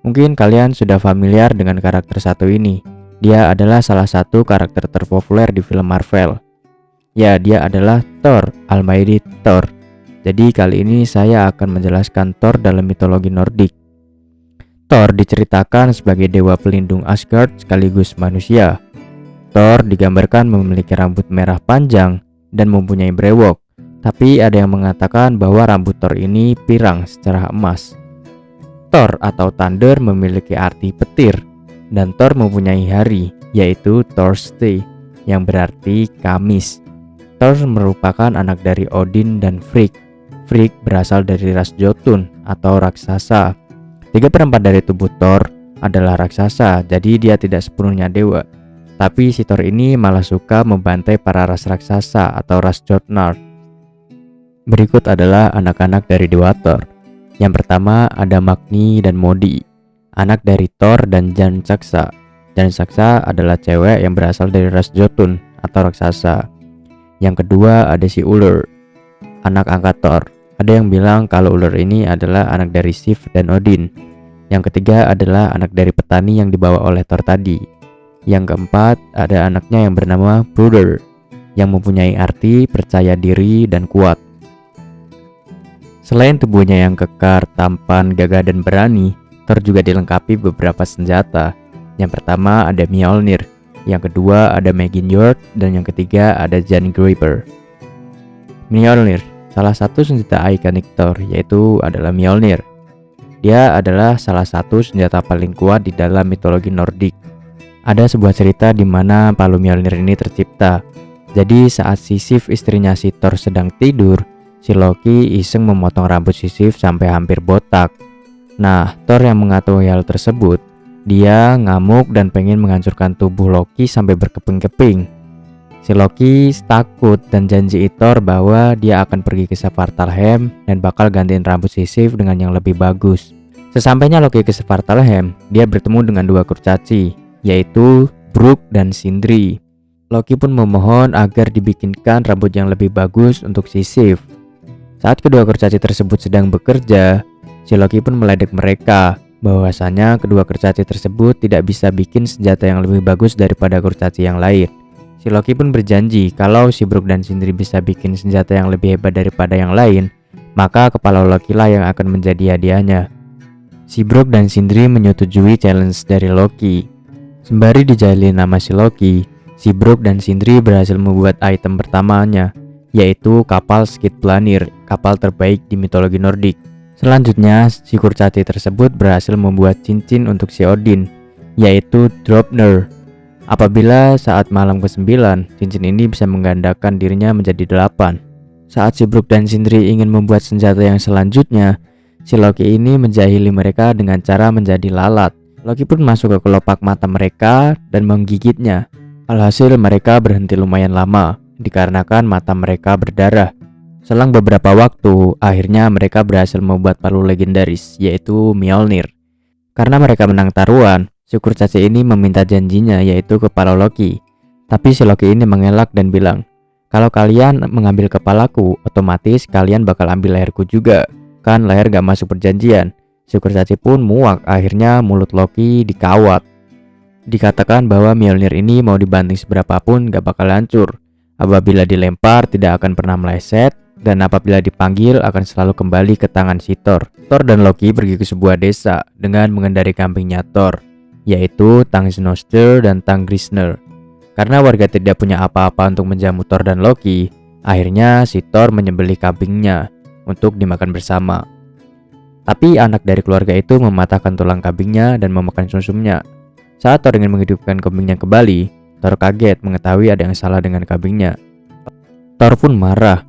Mungkin kalian sudah familiar dengan karakter satu ini. Dia adalah salah satu karakter terpopuler di film Marvel. Ya, dia adalah Thor, Almighty Thor. Jadi kali ini saya akan menjelaskan Thor dalam mitologi Nordik. Thor diceritakan sebagai dewa pelindung Asgard sekaligus manusia. Thor digambarkan memiliki rambut merah panjang dan mempunyai brewok. Tapi ada yang mengatakan bahwa rambut Thor ini pirang secerah emas. Thor atau Thunder memiliki arti petir, dan Thor mempunyai hari, yaitu Thursday, yang berarti Kamis. Thor merupakan anak dari Odin dan Frigg. Frigg berasal dari ras Jotun atau raksasa. 3/4 dari tubuh Thor adalah raksasa, jadi dia tidak sepenuhnya dewa. Tapi si Thor ini malah suka membantai para ras raksasa atau ras Jotnar. Berikut adalah anak-anak dari dewa Thor. Yang pertama ada Magni dan Modi, anak dari Thor dan Jan Saksa. Jan Saksa adalah cewek yang berasal dari ras Jotun atau raksasa. Yang kedua ada si Ullr, anak angkat Thor. Ada yang bilang kalau Ullr ini adalah anak dari Sif dan Odin. Yang ketiga adalah anak dari petani yang dibawa oleh Thor tadi. Yang keempat ada anaknya yang bernama Brother, yang mempunyai arti percaya diri dan kuat. Selain tubuhnya yang kekar, tampan, gagah dan berani, Thor juga dilengkapi beberapa senjata. Yang pertama ada Mjolnir, yang kedua ada Megingjord, dan yang ketiga ada Jangreaper. Mjolnir, salah satu senjata ikonik Thor, yaitu adalah Mjolnir. Dia adalah salah satu senjata paling kuat di dalam mitologi Nordik. Ada sebuah cerita di mana palu Mjolnir ini tercipta. Jadi saat si Sif istrinya si Thor sedang tidur, si Loki iseng memotong rambut si Sif sampai hampir botak. Nah, Thor yang mengetahui hal tersebut, dia ngamuk dan pengen menghancurkan tubuh Loki sampai berkeping-keping. Si Loki takut dan janji Thor bahwa dia akan pergi ke Svartalfheim dan bakal gantiin rambut si Sif dengan yang lebih bagus. Sesampainya Loki ke Svartalfheim, dia bertemu dengan dua kurcaci, yaitu Brok dan Sindri. Loki pun memohon agar dibikinkan rambut yang lebih bagus untuk si Sif. Saat kedua kurcaci tersebut sedang bekerja, si Loki pun meledek mereka bahwasanya kedua kurcaci tersebut tidak bisa bikin senjata yang lebih bagus daripada kurcaci yang lain. Si Loki pun berjanji kalau si Brok dan Sindri bisa bikin senjata yang lebih hebat daripada yang lain, maka kepala Loki lah yang akan menjadi hadiahnya. Si Brok dan Sindri menyetujui challenge dari Loki. Sembari dijalin nama si Loki, si Brok dan Sindri berhasil membuat item pertamanya, yaitu kapal Skidblanir, kapal terbaik di mitologi Nordik. Selanjutnya, si kurcaci tersebut berhasil membuat cincin untuk si Odin, yaitu Draupnir. Apabila saat malam ke-9, cincin ini bisa menggandakan dirinya menjadi 8. Saat si Brok dan Sindri ingin membuat senjata yang selanjutnya, si Loki ini menjahili mereka dengan cara menjadi lalat. Loki pun masuk ke kelopak mata mereka dan menggigitnya. Alhasil mereka berhenti lumayan lama, dikarenakan mata mereka berdarah. Selang beberapa waktu, akhirnya mereka berhasil membuat palu legendaris, yaitu Mjolnir. Karena mereka menang taruhan, si kurcaci ini meminta janjinya, yaitu kepala Loki. Tapi si Loki ini mengelak dan bilang, kalau kalian mengambil kepalaku, otomatis kalian bakal ambil leherku juga. Kan leher gak masuk perjanjian. Si kurcaci pun muak, akhirnya mulut Loki dikawat. Dikatakan bahwa Mjolnir ini mau dibanting seberapapun gak bakal hancur. Apabila dilempar tidak akan pernah meleset, dan apabila dipanggil akan selalu kembali ke tangan si Thor. Thor dan Loki pergi ke sebuah desa dengan mengendarai kambingnya Thor, yaitu Tangsnoster dan Tanggrisnir. Karena warga tidak punya apa-apa untuk menjamu Thor dan Loki, akhirnya si Thor menyembelih kambingnya untuk dimakan bersama. Tapi anak dari keluarga itu mematahkan tulang kambingnya dan memakan sumsumnya. Saat Thor ingin menghidupkan kambingnya kembali, Thor kaget mengetahui ada yang salah dengan kambingnya. Thor pun marah.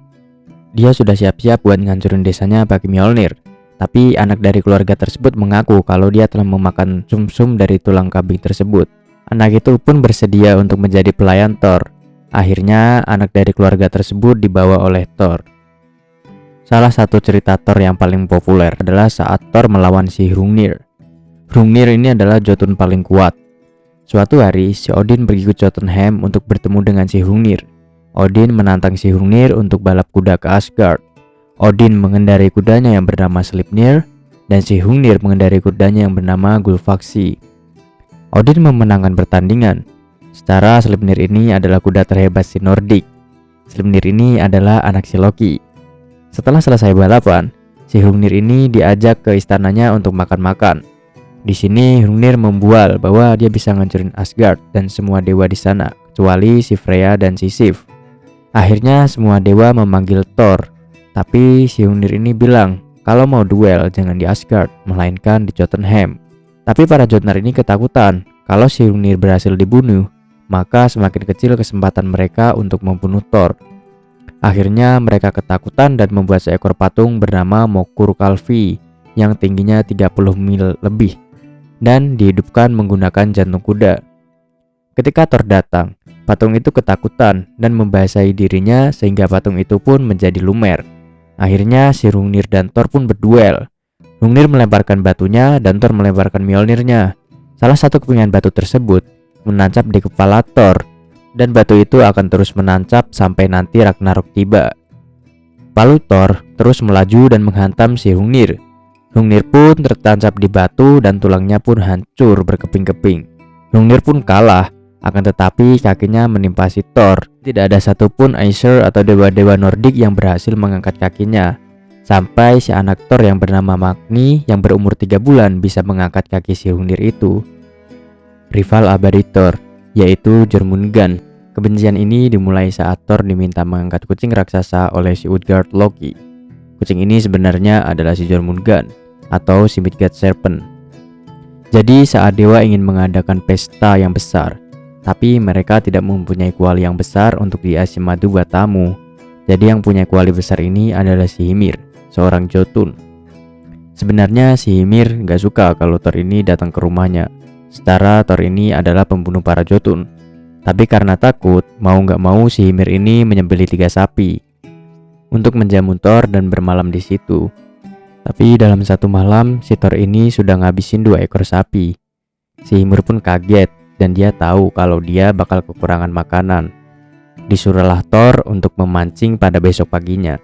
Dia sudah siap-siap buat ngancurin desanya pakai Mjolnir. Tapi anak dari keluarga tersebut mengaku kalau dia telah memakan sumsum dari tulang kambing tersebut. Anak itu pun bersedia untuk menjadi pelayan Thor. Akhirnya anak dari keluarga tersebut dibawa oleh Thor. Salah satu cerita Thor yang paling populer adalah saat Thor melawan si Hrungnir. Hrungnir ini adalah Jotun paling kuat. Suatu hari, si Odin pergi ke Jotunheim untuk bertemu dengan si Hrungnir. Odin menantang si Hrungnir untuk balap kuda ke Asgard. Odin mengendarai kudanya yang bernama Sleipnir dan si Hrungnir mengendarai kudanya yang bernama Gullfaxi. Odin memenangkan pertandingan. Secara Sleipnir ini adalah kuda terhebat si Nordik. Sleipnir ini adalah anak si Loki. Setelah selesai balapan, si Hrungnir ini diajak ke istananya untuk makan-makan. Di sini Hrungnir membual bahwa dia bisa ngancurin Asgard dan semua dewa di sana, kecuali si Freya dan si Sif. Akhirnya semua dewa memanggil Thor, tapi si Hrungnir ini bilang kalau mau duel jangan di Asgard, melainkan di Jotunheim. Tapi para Jotnar ini ketakutan kalau si Hrungnir berhasil dibunuh, maka semakin kecil kesempatan mereka untuk membunuh Thor. Akhirnya mereka ketakutan dan membuat seekor patung bernama Mokurkalfi yang tingginya 30 mil lebih dan dihidupkan menggunakan jantung kuda. Ketika Thor datang, patung itu ketakutan dan membasahi dirinya sehingga patung itu pun menjadi lumer. Akhirnya si Hrungnir dan Thor pun berduel. Hrungnir melemparkan batunya dan Thor melemparkan Mjolnirnya. Salah satu kepingan batu tersebut menancap di kepala Thor, dan batu itu akan terus menancap sampai nanti Ragnarok tiba. Palu Thor terus melaju dan menghantam si Hrungnir. Hrungnir pun tertancap di batu dan tulangnya pun hancur berkeping-keping. Hrungnir pun kalah, akan tetapi kakinya menimpa si Thor. Tidak ada satupun Aesir atau dewa-dewa Nordik yang berhasil mengangkat kakinya. Sampai si anak Thor yang bernama Magni yang berumur 3 bulan bisa mengangkat kaki si Hrungnir itu. Rival abadi Thor, yaitu Jormungand. Kebencian ini dimulai saat Thor diminta mengangkat kucing raksasa oleh si Utgard Loki. Kucing ini sebenarnya adalah si Jormungand atau si Midgard Serpent. Jadi saat dewa ingin mengadakan pesta yang besar, tapi mereka tidak mempunyai kuali yang besar untuk diasih madu buat tamu. Jadi yang punya kuali besar ini adalah si Hymir, seorang Jotun. Sebenarnya si Hymir gak suka kalau Thor ini datang ke rumahnya. Secara Thor ini adalah pembunuh para Jotun. Tapi karena takut, mau gak mau si Hymir ini menyembelih 3 sapi untuk menjamu Thor dan bermalam di situ. Tapi dalam satu malam, si Thor ini sudah ngabisin 2 ekor sapi. Si Hymir pun kaget dan dia tahu kalau dia bakal kekurangan makanan. Disuruhlah Thor untuk memancing pada besok paginya.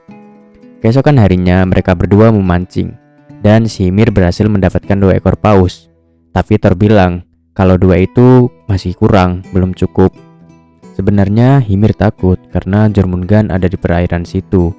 Keesokan harinya mereka berdua memancing, dan si Hymir berhasil mendapatkan 2 ekor paus. Tapi Thor bilang kalau 2 itu masih kurang, belum cukup. Sebenarnya Hymir takut karena Jormungand ada di perairan situ.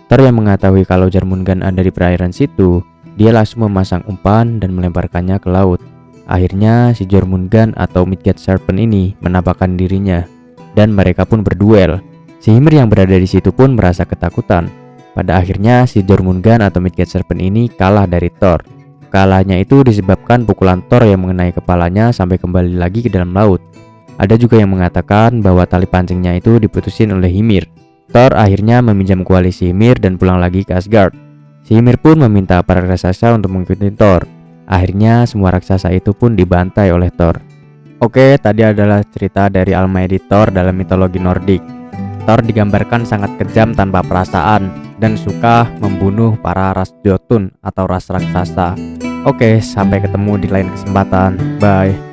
Thor yang mengetahui kalau Jormungand ada di perairan situ, dia langsung memasang umpan dan melemparkannya ke laut. Akhirnya si Jormungand atau Midgard Serpent ini menampakkan dirinya dan mereka pun berduel. Si Hymir yang berada di situ pun merasa ketakutan. Pada akhirnya si Jormungand atau Midgard Serpent ini kalah dari Thor. Kalahnya itu disebabkan pukulan Thor yang mengenai kepalanya sampai kembali lagi ke dalam laut. Ada juga yang mengatakan bahwa tali pancingnya itu diputusin oleh Hymir. Thor akhirnya meminjam kuali si Hymir dan pulang lagi ke Asgard. Si Hymir pun meminta para raksasa untuk mengikuti Thor. Akhirnya semua raksasa itu pun dibantai oleh Thor. Oke, tadi adalah cerita dari Almighty Thor dalam mitologi Nordik. Thor digambarkan sangat kejam tanpa perasaan dan suka membunuh para ras Jotun atau ras raksasa. Oke, sampai ketemu di lain kesempatan. Bye.